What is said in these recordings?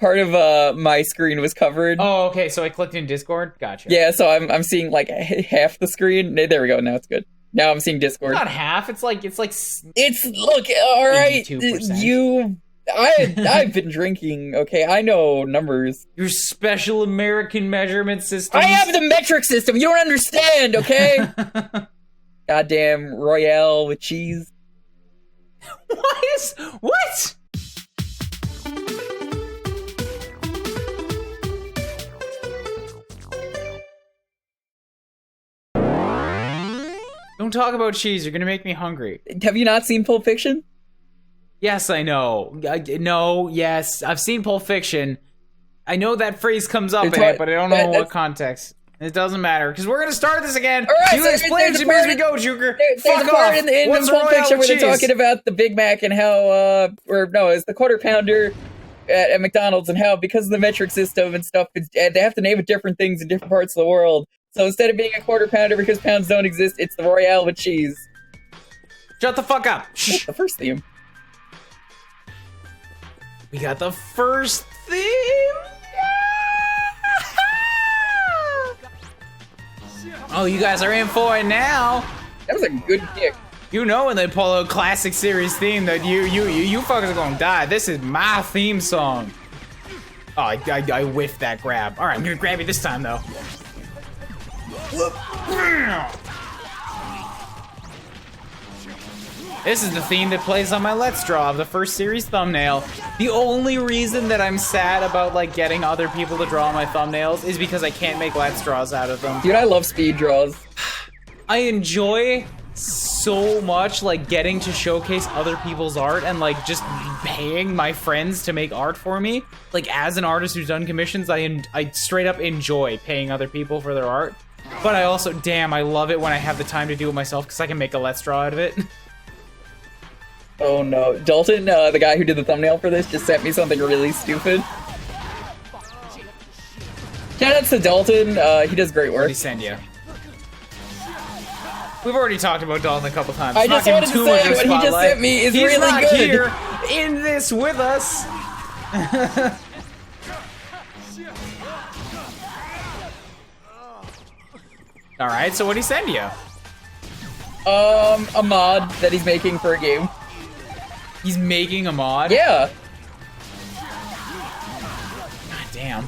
part of my screen was covered. Oh, okay. So I clicked in Discord. Gotcha. Yeah, so I'm seeing like half the screen. There we go. Now it's good. Now I'm seeing Discord. Not half. It's like. It's look. All right, 82%. I've been drinking. Okay, I know numbers. Your special American measurement system. I have the metric system. You don't understand, okay? Goddamn Royale with cheese. What? Don't talk about cheese. You're gonna make me hungry. Have you not seen Pulp Fiction? Yes, I know. No, yes. I've seen Pulp Fiction. I know that phrase comes up in it, but I don't know what context. It doesn't matter, because we're going to start this again. All right, you explain to me as we go, Jewker. Fuck off. In Pulp Fiction where they're talking about the Big Mac and how, it's the quarter pounder at McDonald's and how, because of the metric system and stuff, they have to name it different things in different parts of the world. So instead of being a quarter pounder because pounds don't exist, it's the Royale with cheese. Shut the fuck up. Shh. The first theme. We got the first theme. Oh, you guys are in for it now. That was a good kick. You know when they pull a classic series theme that you fuckers are gonna die. This is my theme song. Oh, I whiffed that grab. All right, I'm gonna grab you this time though. This is the theme that plays on my Let's Draw of the first series thumbnail. The only reason that I'm sad about like getting other people to draw my thumbnails is because I can't make Let's Draws out of them. Dude, I love speed draws. I enjoy so much like getting to showcase other people's art and like just paying my friends to make art for me. Like as an artist who's done commissions, I straight up enjoy paying other people for their art. But I also, damn, I love it when I have the time to do it myself because I can make a Let's Draw out of it. Oh no. Dalton, the guy who did the thumbnail for this, just sent me something really stupid. Shout out to Dalton, he does great work. What did he send you? We've already talked about Dalton a couple times. I just wanted to say what he just sent me is really good. He's not here in this with us. All right, so what did he send you? A mod that he's making for a game. He's making a mod? Yeah. God damn.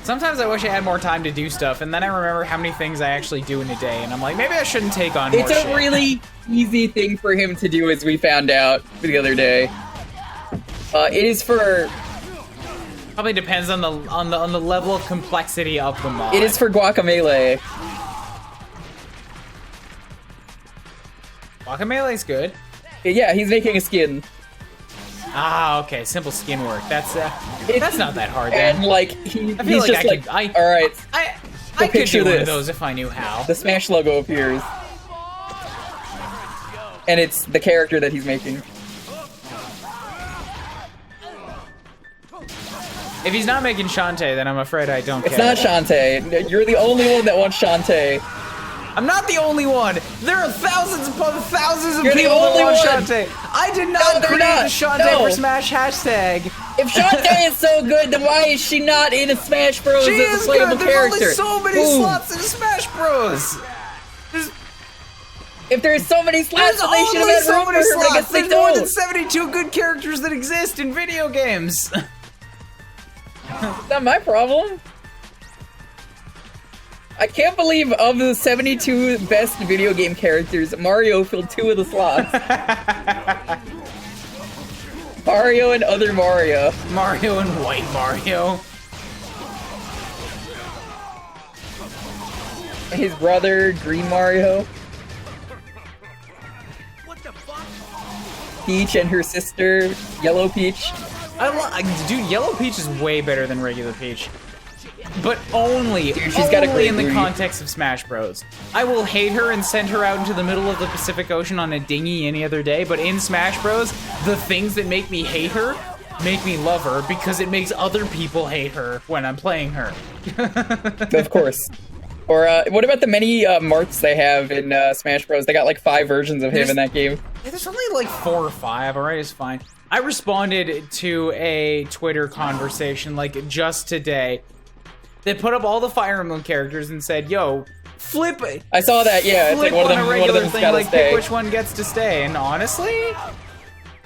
Sometimes I wish I had more time to do stuff, and then I remember how many things I actually do in a day, and I'm like, maybe I shouldn't take on more shit. It's a really easy thing for him to do, as we found out the other day. It is for... Probably depends on the level of complexity of the mod. It is for Guacamelee. Guacamele's good. Yeah, he's making a skin. Ah, okay, simple skin work. That's not that hard then. And like he's just like, all right. I could do one of those if I knew how. The Smash logo appears, and it's the character that he's making. If he's not making Shantae, then I'm afraid I don't care. It's not Shantae. You're the only one that wants Shantae. I'm not the only one. There are thousands upon thousands of You're people that want one. Shantae. I did not create the Shantae for Smash hashtag. If Shantae is so good, then why is she not in a Smash Bros she as a playable character? There's only so many slots in Smash Bros. If there's so many slots, then they should have had room for her, but I guess they There's don't. more than 72 good characters that exist in video games. It's not my problem. I can't believe of the 72 best video game characters, Mario filled 2 of the slots. Mario and other Mario. Mario and white Mario. And his brother, Green Mario. Peach and her sister, Yellow Peach. Dude, Yellow Peach is way better than regular Peach. But only, dude, she's got a great in the breed. context of Smash Bros. I will hate her and send her out into the middle of the Pacific Ocean on a dinghy any other day, but in Smash Bros, the things that make me hate her make me love her because it makes other people hate her when I'm playing her. Of course. Or what about the many Marths they have in Smash Bros? They got like 5 versions of him in that game. Yeah, there's only like 4 or 5. All right, it's fine. I responded to a Twitter conversation like just today. They put up all the Fire Emblem characters and said, "Yo, flip." I saw that. Yeah, it's like one of them. One of them's gotta stay. Pick which one gets to stay. And honestly,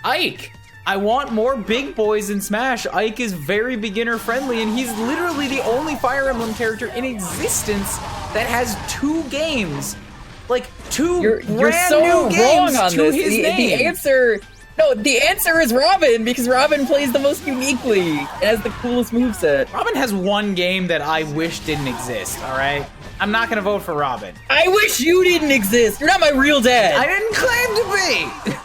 Ike. I want more big boys in Smash. Ike is very beginner friendly, and he's literally the only Fire Emblem character in existence that has 2 games. Like, 2 you're brand so new games wrong on to this. his name. The answer is Robin, because Robin plays the most uniquely and has the coolest moveset. Robin has 1 game that I wish didn't exist, alright? I'm not gonna vote for Robin. I wish you didn't exist. You're not my real dad. I didn't claim to be!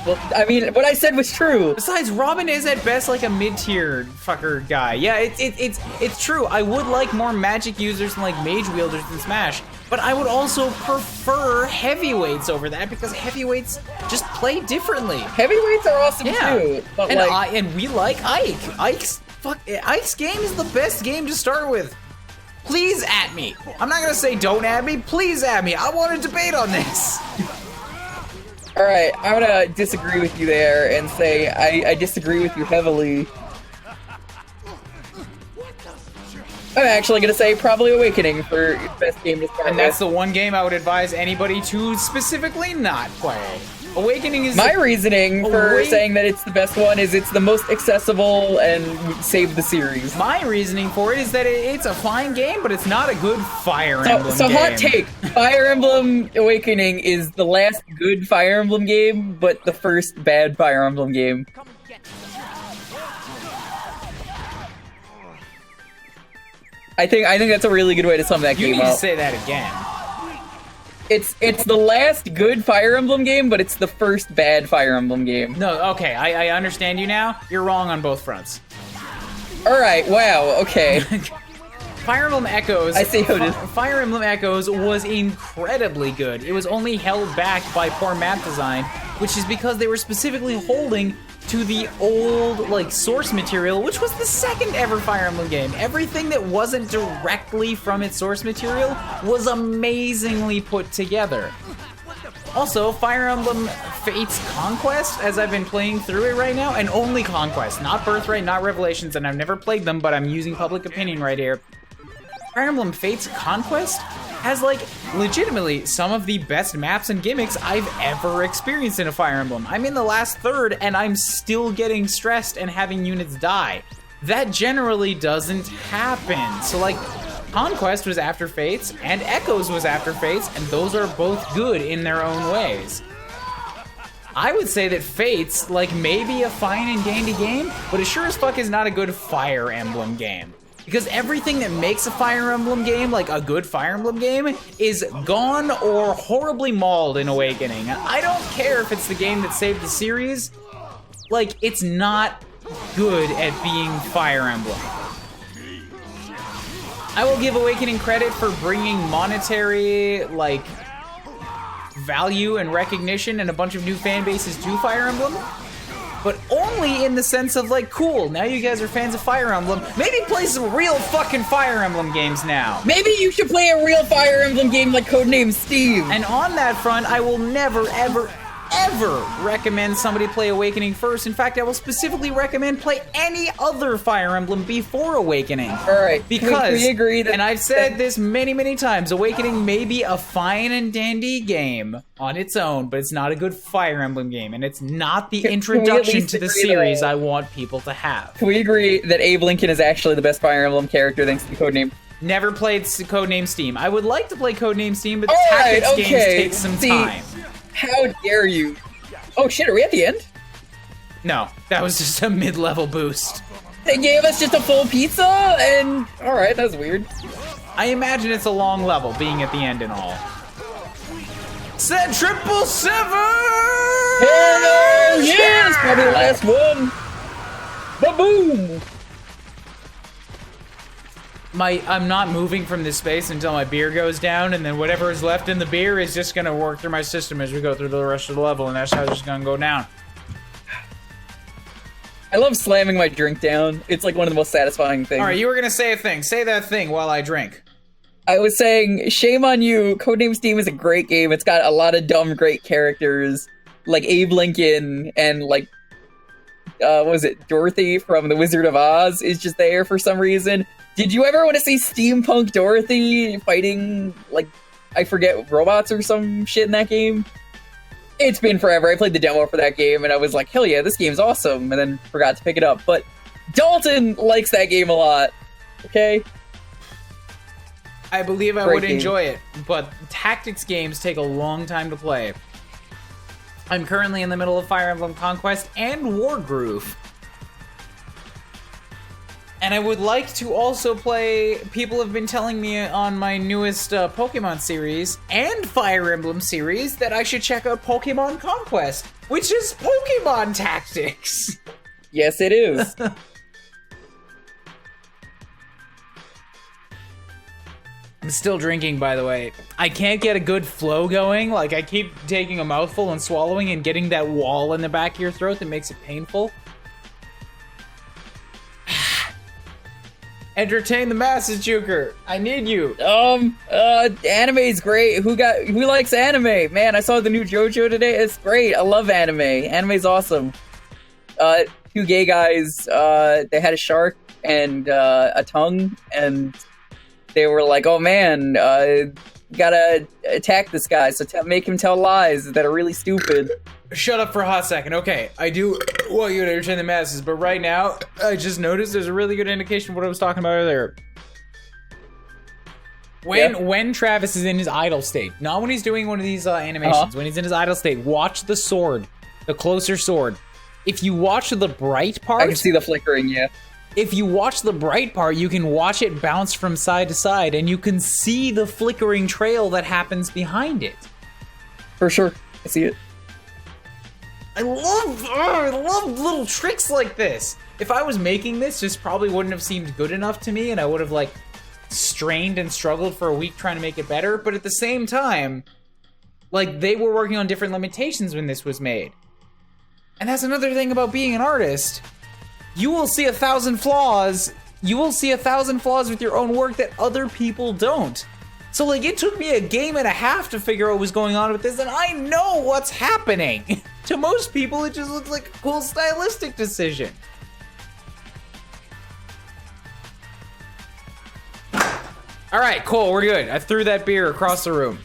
Well, I mean, what I said was true. Besides, Robin is at best like a mid-tier fucker guy. Yeah, it's true. I would like more magic users and like mage wielders in Smash, but I would also prefer heavyweights over that because heavyweights just play differently. Heavyweights are awesome too. But and we like Ike. Ike's game is the best game to start with. Please at me. I'm not gonna say don't at me. Please at me. I want to debate on this. All right, I'm gonna disagree with you there and say I disagree with you heavily. I'm actually gonna say probably Awakening for best game to start with. And that's the one game I would advise anybody to specifically not play. Awakening is my reasoning for saying that it's the best one is it's the most accessible and saved the series. My reasoning for it is that it's a fine game, but it's not a good Fire Emblem game. So hot take, Fire Emblem Awakening is the last good Fire Emblem game, but the first bad Fire Emblem game. I think that's a really good way to sum that game up. You need to say that again. It's the last good Fire Emblem game, but it's the first bad Fire Emblem game. No, okay, I understand you now. You're wrong on both fronts. Alright, wow, okay. Fire Emblem Echoes. I see how it is. Fire Emblem Echoes was incredibly good. It was only held back by poor map design, which is because they were specifically holding to the old, like, source material, which was the second ever Fire Emblem game. Everything that wasn't directly from its source material was amazingly put together. Also, Fire Emblem Fates Conquest, as I've been playing through it right now, and only Conquest, not Birthright, not Revelations, and I've never played them, but I'm using public opinion right here. Fire Emblem Fates Conquest has, like, legitimately some of the best maps and gimmicks I've ever experienced in a Fire Emblem. I'm in the last third, and I'm still getting stressed and having units die. That generally doesn't happen. So, like, Conquest was after Fates, and Echoes was after Fates, and those are both good in their own ways. I would say that Fates, like, may be a fine and dandy game, but it sure as fuck is not a good Fire Emblem game. Because everything that makes a Fire Emblem game, like a good Fire Emblem game, is gone or horribly mauled in Awakening. I don't care if it's the game that saved the series, like, it's not good at being Fire Emblem. I will give Awakening credit for bringing monetary, like, value and recognition and a bunch of new fan bases to Fire Emblem. But only in the sense of, like, cool, now you guys are fans of Fire Emblem. Maybe play some real fucking Fire Emblem games now. Maybe you should play a real Fire Emblem game like Codename Steve. And on that front, I will never, ever, ever recommend somebody play Awakening first. In fact, I will specifically recommend play any other Fire Emblem before Awakening. Alright, because, we agree that, and I've said this many, many times, Awakening may be a fine and dandy game on its own, but it's not a good Fire Emblem game, and it's not the introduction to the series I want people to have. Can we agree that Abe Lincoln is actually the best Fire Emblem character thanks to the Codename? Never played Codename Steam. I would like to play Codename Steam, but tactics games take some time. How dare you? Oh shit, are we at the end? No, that was just a mid-level boost. They gave us just a full pizza and... Alright, that's weird. I imagine it's a long level, being at the end and all. Set 777! Hell yes! Probably the last one! Ba-boom! I'm not moving from this space until my beer goes down, and then whatever is left in the beer is just gonna work through my system as we go through the rest of the level, and that's how it's just gonna go down. I love slamming my drink down. It's like one of the most satisfying things. All right, you were gonna say a thing. Say that thing while I drink. I was saying, shame on you. Codename Steam is a great game. It's got a lot of dumb, great characters, like Abe Lincoln and like, what was it, Dorothy from The Wizard of Oz is just there for some reason. Did you ever want to see Steampunk Dorothy fighting, like, I forget, robots or some shit in that game? It's been forever. I played the demo for that game, and I was like, hell yeah, this game's awesome, and then forgot to pick it up. But Dalton likes that game a lot, okay? I believe I would enjoy it, but tactics games take a long time to play. I'm currently in the middle of Fire Emblem Conquest and Wargroove. And I would like to also play, people have been telling me on my newest Pokemon series and Fire Emblem series that I should check out Pokemon Conquest, which is Pokemon Tactics. Yes, it is. I'm still drinking, by the way. I can't get a good flow going. Like, I keep taking a mouthful and swallowing and getting that wall in the back of your throat that makes it painful. Entertain the masses, Jewker. I need you. Anime's great. Who likes anime? Man, I saw the new JoJo today. It's great. I love anime. Anime's awesome. Two gay guys, they had a shark and a tongue, and they were like, oh man, gotta attack this guy, so make him tell lies that are really stupid. Shut up for a hot second. Okay, I do want you to entertain the masses, but right now, I just noticed there's a really good indication of what I was talking about earlier. When Travis is in his idle state, not when he's doing one of these animations, when he's in his idle state, watch the sword, the closer sword. If you watch the bright part... I can see the flickering, yeah. If you watch the bright part, you can watch it bounce from side to side, and you can see the flickering trail that happens behind it. For sure, I see it. I love little tricks like this. If I was making this probably wouldn't have seemed good enough to me, and I would have, like, strained and struggled for a week trying to make it better, but at the same time, like, they were working on different limitations when this was made. And that's another thing about being an artist. You will see 1,000 flaws. You will see 1,000 flaws with your own work that other people don't. So, like, it took me a game and a half to figure out what was going on with this, and I know what's happening. To most people, it just looks like a cool stylistic decision. All right, cool, we're good. I threw that beer across the room.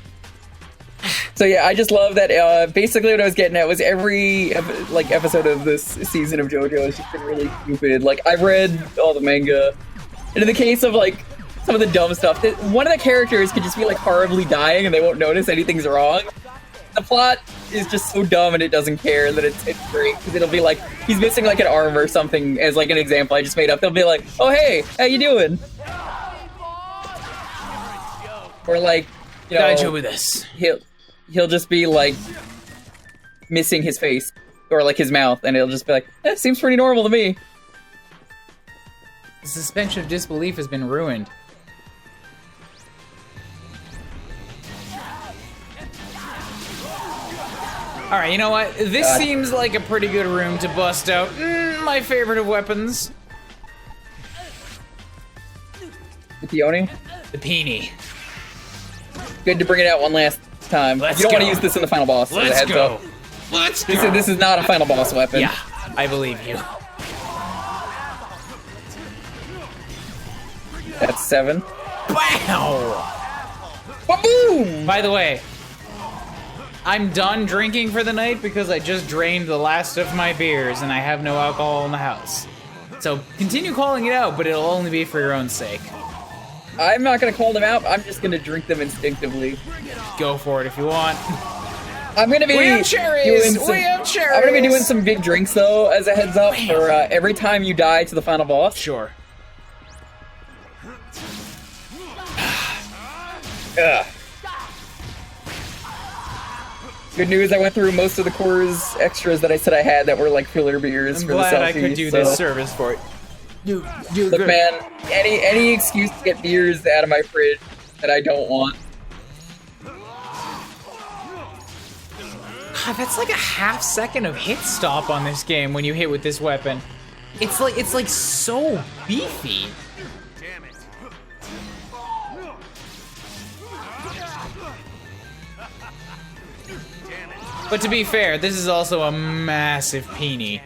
So yeah, I just love that. Basically, what I was getting at was every episode of this season of JoJo has just been really stupid. Like, I've read all the manga, and in the case of like some of the dumb stuff, one of the characters could just be like horribly dying, and they won't notice anything's wrong. The plot is just so dumb, and it doesn't care that it's great, because it'll be like he's missing like an arm or something. As like an example I just made up, they'll be like, "Oh hey, how you doing?" Or like, you know, with this. He'll just be like missing his face or like his mouth, and it'll just be like, seems pretty normal to me. The suspension of disbelief has been ruined. Alright, you know what? This seems like a pretty good room to bust out my favorite of weapons. The peony? The peony. Good to bring it out one last time. Let's you don't go. want to use this in the final boss. Let's go. Let's go. This is not a final boss weapon. Yeah, I believe you. That's 7. Wow! Boom! By the way, I'm done drinking for the night because I just drained the last of my beers and I have no alcohol in the house. So continue calling it out, but it'll only be for your own sake. I'm not gonna call them out. I'm just gonna drink them instinctively. Go for it if you want. I'm gonna be. We have cherries. We have cherries. I'm gonna be doing some big drinks though, as a heads up, for every time you die to the final boss. Sure. Ugh. Good news, I went through most of the Coors extras that I said I had that were like filler beers I'm for the glad selfies. I could do this service for it. Look, man, any excuse to get beers out of my fridge that I don't want. God, that's like a half second of hit stop on this game when you hit with this weapon. It's like so beefy. But to be fair, this is also a massive peenie.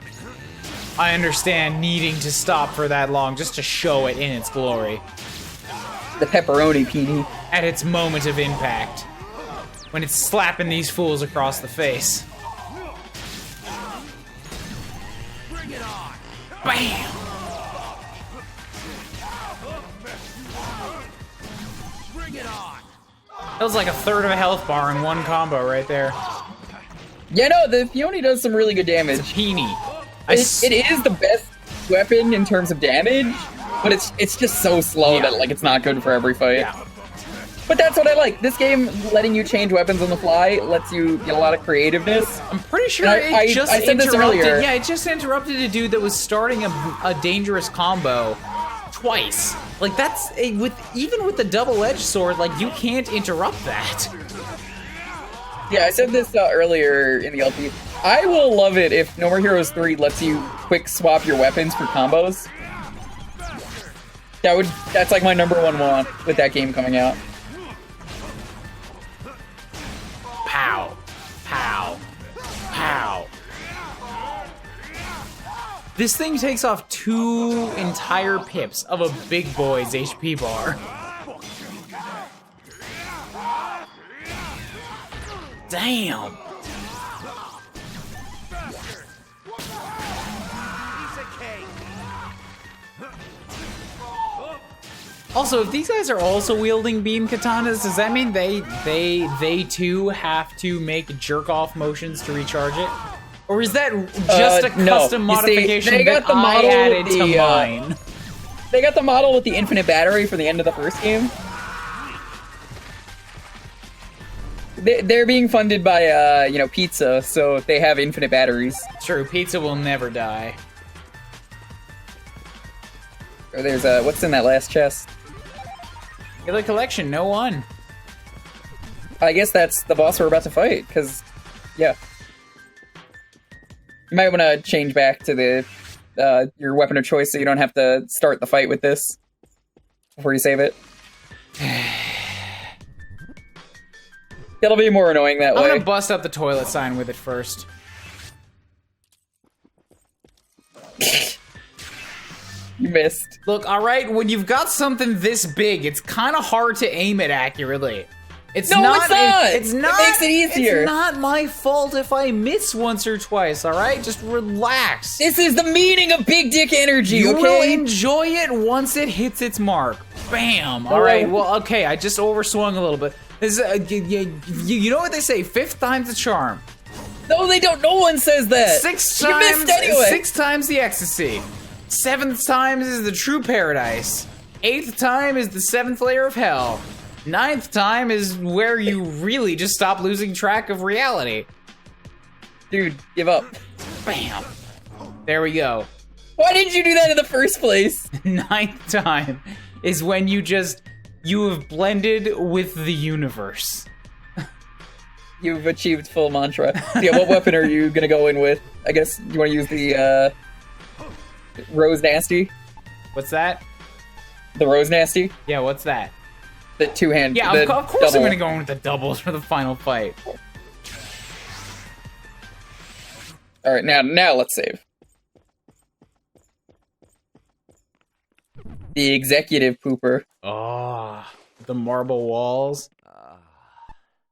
I understand needing to stop for that long just to show it in its glory. The pepperoni peenie. At its moment of impact. When it's slapping these fools across the face. Bring it on. Bam! Bring it on. That was like a third of a health bar in one combo right there. Yeah, no, the peony does some really good damage. It's a peenie. It is the best weapon in terms of damage, but it's just so slow that like it's not good for every fight. Yeah. But that's what I like. This game, letting you change weapons on the fly, lets you get a lot of creativeness. I'm pretty sure I said this earlier. Yeah, it just interrupted a dude that was starting a dangerous combo twice. Like that's even with the double-edged sword, like you can't interrupt that. Yeah, I said this earlier in the LP. I will love it if No More Heroes 3 lets you quick swap your weapons for combos. That's like my #1 want with that game coming out. Pow. Pow. Pow. This thing takes off 2 entire pips of a big boy's HP bar. Damn. Also, if these guys are also wielding beam katanas, does that mean they too have to make jerk-off motions to recharge it? Or is that just a custom modification they got that the model I added with to mine? They got the model with the infinite battery for the end of the first game. They're being funded by, you know, Pizza, so they have infinite batteries. True, Pizza will never die. Or there's what's in that last chest? Killer Collection, no one. I guess that's the boss we're about to fight, because, yeah. You might want to change back to the your weapon of choice so you don't have to start the fight with this before you save it. It'll be more annoying that way. I'm gonna bust up the toilet sign with it first. You missed. Look, alright, when you've got something this big, it's kind of hard to aim it accurately. It's not. It's not. It makes it easier. It's not my fault if I miss once or twice, alright? Just relax. This is the meaning of big dick energy, You okay? will enjoy it once it hits its mark. Bam! Alright, well, okay, I just overswung a little bit. This, you know what they say, 5th time's the charm. No, they don't. No one says that. 6 You times, missed anyway. 6 times the ecstasy. 7th times is the true paradise. 8th time is the 7th layer of hell. 9th time is where you really just stop losing track of reality. Dude, give up. Bam. There we go. Why didn't you do that in the first place? 9th time is when you have blended with the universe. You've achieved full mantra. Yeah, what weapon are you gonna go in with? I guess you want to use the Rose Nasty? What's that? The Rose Nasty? Yeah, what's that? The two-hand. Yeah, of course I'm gonna go in with the doubles for the final fight. Alright, now let's save. The executive pooper. Oh, the marble walls.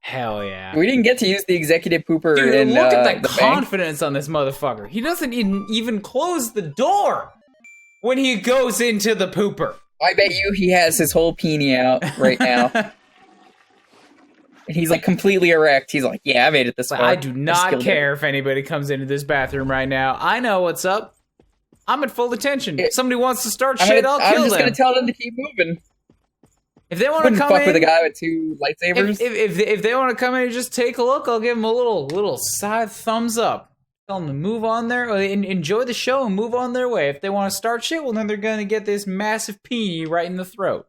Hell yeah. We didn't get to use the executive pooper Dude, in look at the bank. confidence on this motherfucker. He doesn't even close the door when he goes into the pooper. I bet you he has his whole peenie out right now. And he's like completely erect. He's like, yeah, I made it this far. I do not care if anybody comes into this bathroom right now. I know what's up. I'm at full attention. If somebody wants to start shit, I'll kill them. I'm just gonna tell them to keep moving. If they want to come fuck in with a guy with 2 lightsabers. If they want to come in and just take a look, I'll give them a little side thumbs up. Tell them to move on there, enjoy the show and move on their way. If they want to start shit, well then they're gonna get this massive peenie right in the throat.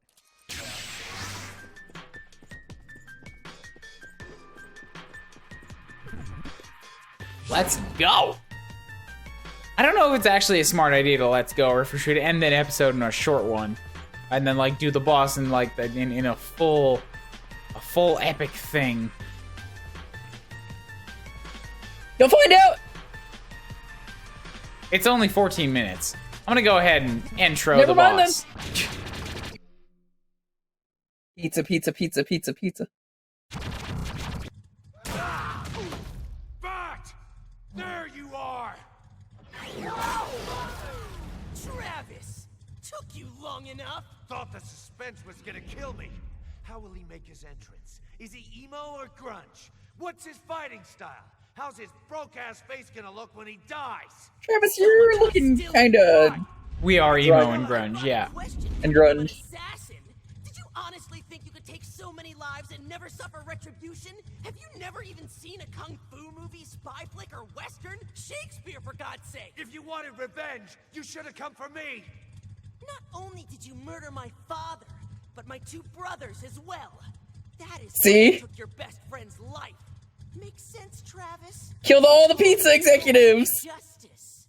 Let's go. I don't know if it's actually a smart idea to let's go, or if we should end that episode in a short one, and then like do the boss in like in a full epic thing. You'll find out. It's only 14 minutes. I'm gonna go ahead and intro Never the mind boss. Pizza, pizza, pizza, pizza, pizza. Batt! There you are! Travis! Took you long enough! Thought the suspense was gonna kill me. How will he make his entrance? Is he emo or grunge? What's his fighting style? How's his broke-ass face gonna look when he dies? Travis, you're looking kinda... We are emo and grunge, yeah. And grunge. Assassin! Did you honestly think you could take so many lives and never suffer retribution? Have you never even seen a kung fu movie, spy flick, or western? Shakespeare, for God's sake! If you wanted revenge, you should have come for me! Not only did you murder my father, but my two brothers as well. That is See? why you took your best friend's life. Makes sense, Travis? Killed all the pizza executives! Justice.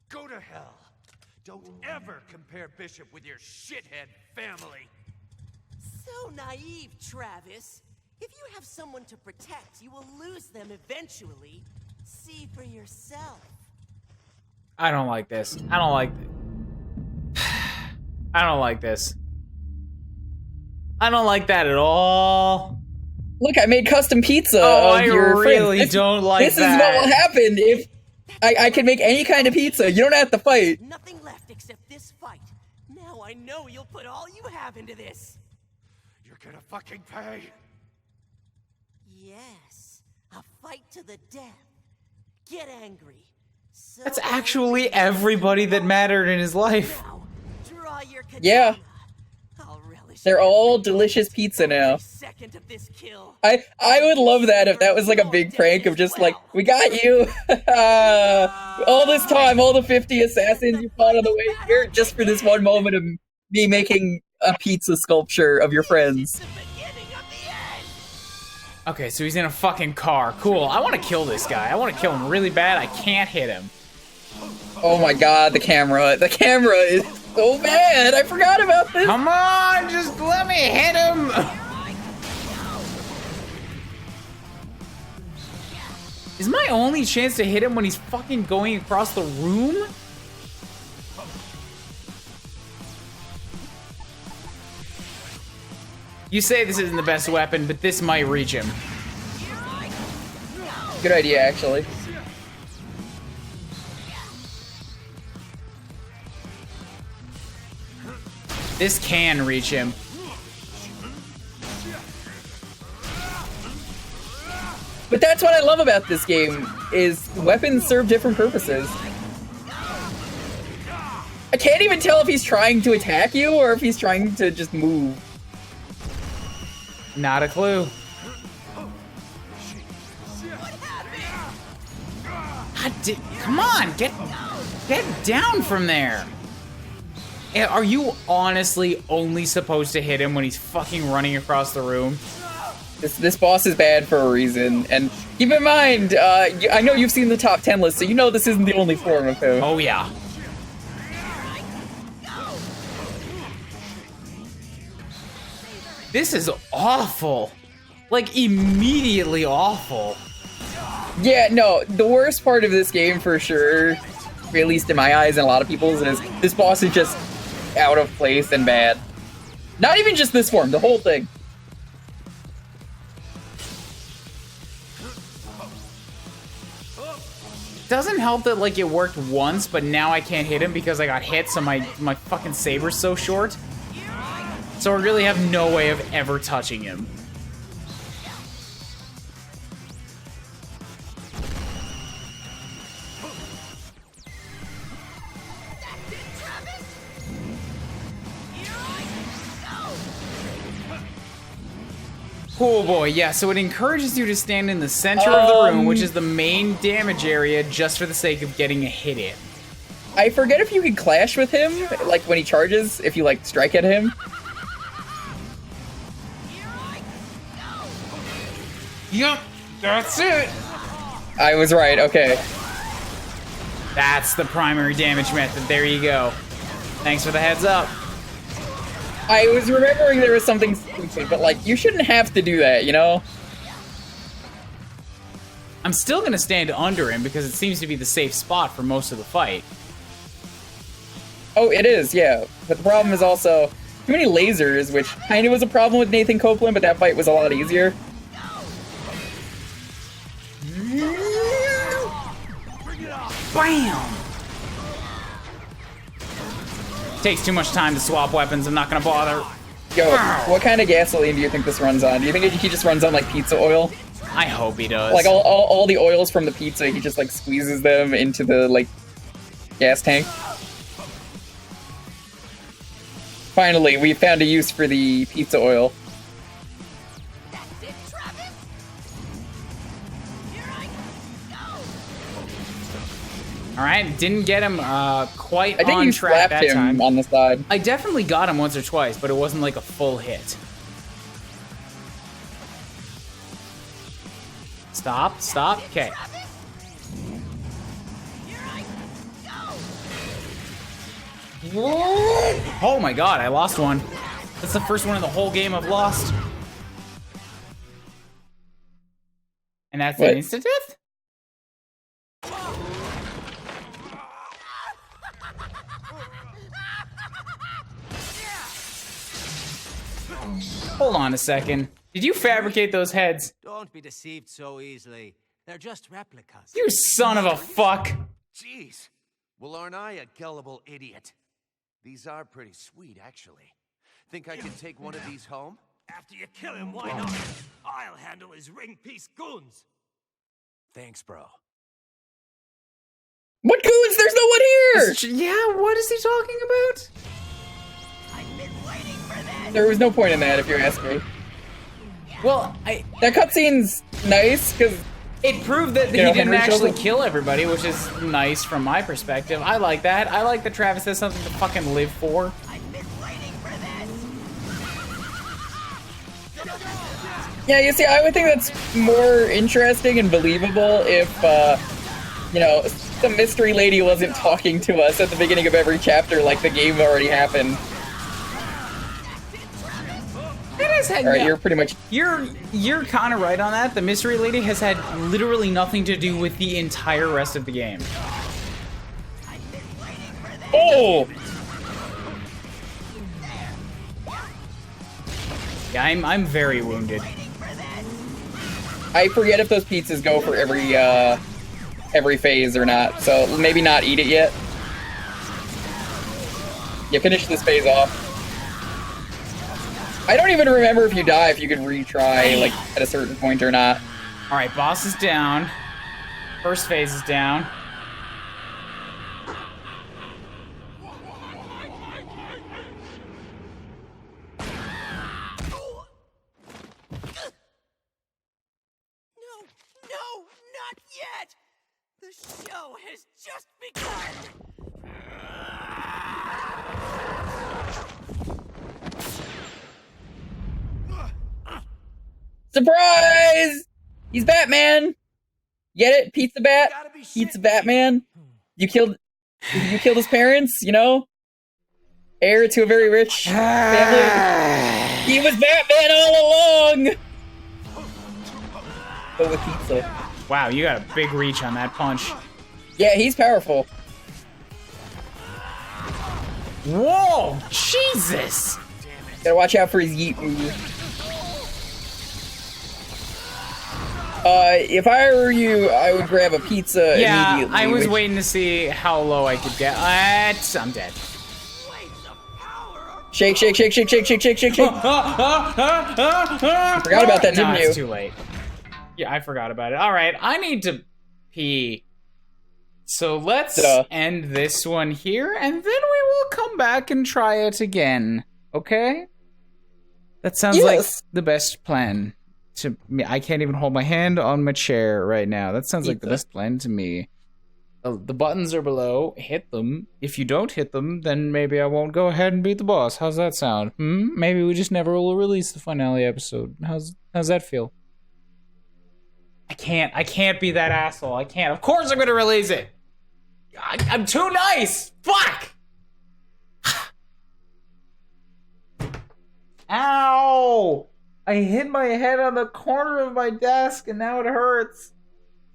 Go to hell. Don't ever compare Bishop with your shithead family. So naive, Travis. If you have someone to protect, you will lose them eventually. See for yourself. I don't like this. I don't like I don't like this. I don't like that at all. Look, I made custom pizza Oh, of I your really friends. don't like this that. This is what will happen if I can make any kind of pizza. You don't have to fight. Nothing left except this fight. Now I know you'll put all you have into this. You're gonna fucking pay. Yes, a fight to the death. Get angry. So That's actually everybody that mattered in his life. now, draw your katana. Yeah. I'll relish They're every all delicious pizza now. second of this kill. I would love that if that was like a big prank of just like, we got you! All this time, all the 50 assassins you fought on the way here, just for this one moment of me making a pizza sculpture of your friends. The beginning of the end. Okay, so he's in a fucking car. Cool. I want to kill this guy. I want to kill him really bad. I can't hit him. Oh my god, the camera. The camera is so bad! I forgot about this! Come on, just let me hit him. Is my only chance to hit him when he's fucking going across the room? You say this isn't the best weapon, but this might reach him. Good idea, actually. This can reach him. But that's what I love about this game, is weapons serve different purposes. I can't even tell if he's trying to attack you or if he's trying to just move. Not a clue. Come on, get down from there. Are you honestly only supposed to hit him when he's fucking running across the room? This boss is bad for a reason, and keep in mind, I know you've seen the top 10 list, so you know this isn't the only form of him. Oh yeah. This is awful. Like, immediately awful. Yeah, no, the worst part of this game for sure, at least in my eyes and a lot of people's, is this boss is just out of place and bad. Not even just this form, the whole thing. Doesn't help that, like, it worked once, but now I can't hit him because I got hit, so my fucking saber's so short. So I really have no way of ever touching him. Oh boy, yeah, so it encourages you to stand in the center of the room, which is the main damage area, just for the sake of getting a hit in. I forget if you can clash with him, like when he charges, if you like strike at him. Yup, that's it. I was right, okay. That's the primary damage method. There you go. Thanks for the heads up. I was remembering there was something stupid, but like, you shouldn't have to do that, you know? I'm still gonna stand under him because it seems to be the safe spot for most of the fight. Oh, it is, yeah. But the problem is also too many lasers, which kind of was a problem with Nathan Copeland, but that fight was a lot easier. Bam! Takes too much time to swap weapons. I'm not gonna bother. Yo, what kind of gasoline do you think this runs on? Do you think he just runs on like pizza oil? I hope he does. Like all the oils from the pizza, he just like squeezes them into the like gas tank. Finally, we found a use for the pizza oil. That's it, Travis. Here I go. All right, didn't get him quite I think on you track slapped that him time. on the side. I definitely got him once or twice, but it wasn't like a full hit. Stop, stop, okay. Oh my god, I lost one. That's the first one in the whole game I've lost. And that's What? an instant death? Hold on a second. Did you fabricate those heads? Don't be deceived so easily. They're just replicas. You son of a fuck. Jeez. Well, aren't I a gullible idiot? These are pretty sweet, actually. Think I can take one of these home? After you kill him, why not? I'll handle his ring piece goons. Thanks, bro. What goons? There's no one here! Yeah, what is he talking about? I've been waiting for this. There was no point in that, if you ask me. Well, That cutscene's nice, because it proved that he know, didn't Henry actually Shelton. kill everybody, which is nice from my perspective. I like that. I like that Travis has something to fucking live for. I've been waiting for this. yeah, you see, I would think that's more interesting and believable if, you know, the mystery lady wasn't talking to us at the beginning of every chapter like the game already happened. It has had, Alright, yeah, you're pretty much... you're kind of right on that. The mystery lady has had literally nothing to do with the entire rest of the game. Oh! Yeah, I'm very wounded. I forget if those pizzas go for every phase or not, so maybe not eat it yet. You finish this phase off. I don't even remember if you die, if you could retry, like, at a certain point or not. All right, boss is down. First phase is down. No, not yet. The show has just begun. Surprise! He's Batman! Get it? Pizza Bat? Pizza Batman? You killed his parents, you know? Heir to a very rich family. He was Batman all along! But with pizza. Wow, you got a big reach on that punch. Yeah, he's powerful. Whoa, Jesus! Gotta watch out for his yeet move. If I were you, I would grab a pizza Yeah, immediately. I was which- waiting to see how low I could get. I'm dead. Shake, shake, shake, shake, shake, shake, shake, shake, shake. Forgot about that, No, didn't you? it's too late. Yeah, I forgot about it. All right, I need to pee. So let's end this one here, and then we will come back and try it again. Okay? That sounds like the best plan to me. I can't even hold my hand on my chair right now. That sounds like the best plan to me. The buttons are below. Hit them. If you don't hit them, then maybe I won't go ahead and beat the boss. How's that sound? Maybe we just never will release the finale episode. How's that feel? I can't be that asshole. I can't. Of course I'm gonna release it. I'm too nice! Fuck! Ow! I hit my head on the corner of my desk and now it hurts.